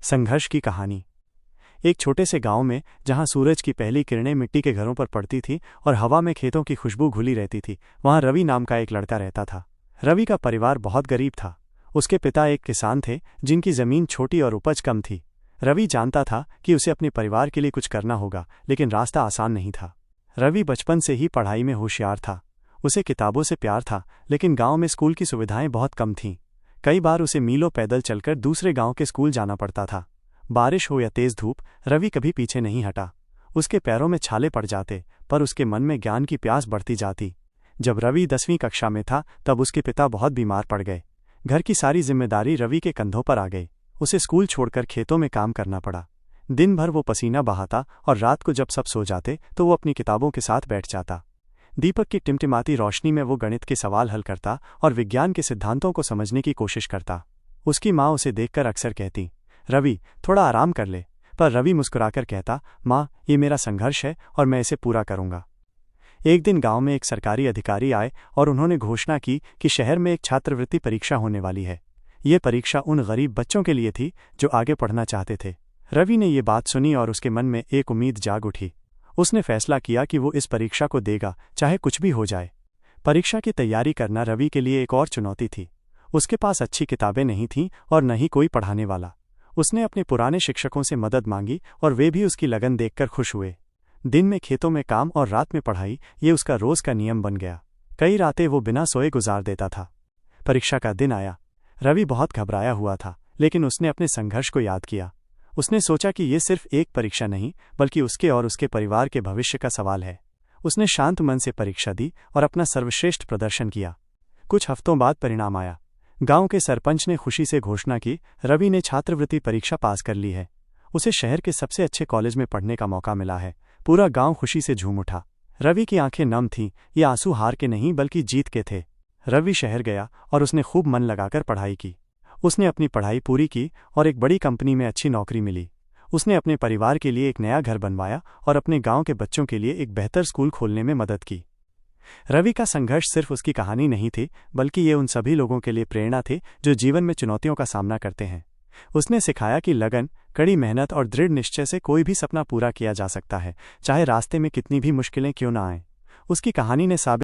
संघर्ष की कहानी। एक छोटे से गांव में जहां सूरज की पहली किरणें मिट्टी के घरों पर पड़ती थी और हवा में खेतों की खुशबू घुली रहती थी, वहां रवि नाम का एक लड़का रहता था। रवि का परिवार बहुत गरीब था। उसके पिता एक किसान थे जिनकी जमीन छोटी और उपज कम थी। रवि जानता था कि उसे अपने परिवार के लिए कुछ करना होगा, लेकिन रास्ता आसान नहीं था। रवि बचपन से ही पढ़ाई में होशियार था। उसे किताबों से प्यार था, लेकिन गांव में स्कूल की सुविधाएं बहुत कम थीं। कई बार उसे मीलों पैदल चलकर दूसरे गांव के स्कूल जाना पड़ता था। बारिश हो या तेज धूप, रवि कभी पीछे नहीं हटा। उसके पैरों में छाले पड़ जाते, पर उसके मन में ज्ञान की प्यास बढ़ती जाती। जब रवि 10वीं कक्षा में था, तब उसके पिता बहुत बीमार पड़ गए। घर की सारी जिम्मेदारी रवि के कंधों पर आ गई। उसे स्कूल छोड़कर खेतों में काम करना पड़ा। दिन भर वो पसीना बहाता और रात को जब सब सो जाते तो वो अपनी किताबों के साथ बैठ जाता। दीपक की टिमटिमाती रोशनी में वो गणित के सवाल हल करता और विज्ञान के सिद्धांतों को समझने की कोशिश करता। उसकी माँ उसे देखकर अक्सर कहती, रवि, थोड़ा आराम कर ले। पर रवि मुस्कुराकर कहता, माँ, ये मेरा संघर्ष है और मैं इसे पूरा करूंगा। एक दिन गांव में एक सरकारी अधिकारी आए और उन्होंने घोषणा की कि शहर में एक छात्रवृत्ति परीक्षा होने वाली है। ये परीक्षा उन गरीब बच्चों के लिए थी जो आगे पढ़ना चाहते थे। रवि ने ये बात सुनी और उसके मन में एक उम्मीद जाग उठी। उसने फैसला किया कि वो इस परीक्षा को देगा, चाहे कुछ भी हो जाए। परीक्षा की तैयारी करना रवि के लिए एक और चुनौती थी। उसके पास अच्छी किताबें नहीं थीं और न ही कोई पढ़ाने वाला। उसने अपने पुराने शिक्षकों से मदद मांगी और वे भी उसकी लगन देखकर खुश हुए। दिन में खेतों में काम और रात में पढ़ाई, ये उसका रोज का नियम बन गया। कई रातें वो बिना सोए गुजार देता था। परीक्षा का दिन आया। रवि बहुत घबराया हुआ था, लेकिन उसने अपने संघर्ष को याद किया। उसने सोचा कि ये सिर्फ एक परीक्षा नहीं, बल्कि उसके और उसके परिवार के भविष्य का सवाल है। उसने शांत मन से परीक्षा दी और अपना सर्वश्रेष्ठ प्रदर्शन किया। कुछ हफ्तों बाद परिणाम आया। गांव के सरपंच ने खुशी से घोषणा की, रवि ने छात्रवृत्ति परीक्षा पास कर ली है। उसे शहर के सबसे अच्छे कॉलेज में पढ़ने का मौका मिला है। पूरा गांव खुशी से झूम उठा। रवि की आंखें नम थीं। ये आंसू हार के नहीं बल्कि जीत के थे। रवि शहर गया और उसने खूब मन लगाकर पढ़ाई की। उसने अपनी पढ़ाई पूरी की और एक बड़ी कंपनी में अच्छी नौकरी मिली। उसने अपने परिवार के लिए एक नया घर बनवाया और अपने गांव के बच्चों के लिए एक बेहतर स्कूल खोलने में मदद की। रवि का संघर्ष सिर्फ उसकी कहानी नहीं थी, बल्कि ये उन सभी लोगों के लिए प्रेरणा थे जो जीवन में चुनौतियों का सामना करते हैं। उसने सिखाया कि लगन, कड़ी मेहनत और दृढ़ निश्चय से कोई भी सपना पूरा किया जा सकता है, चाहे रास्ते में कितनी भी मुश्किलें क्यों न आएं। उसकी कहानी ने साबित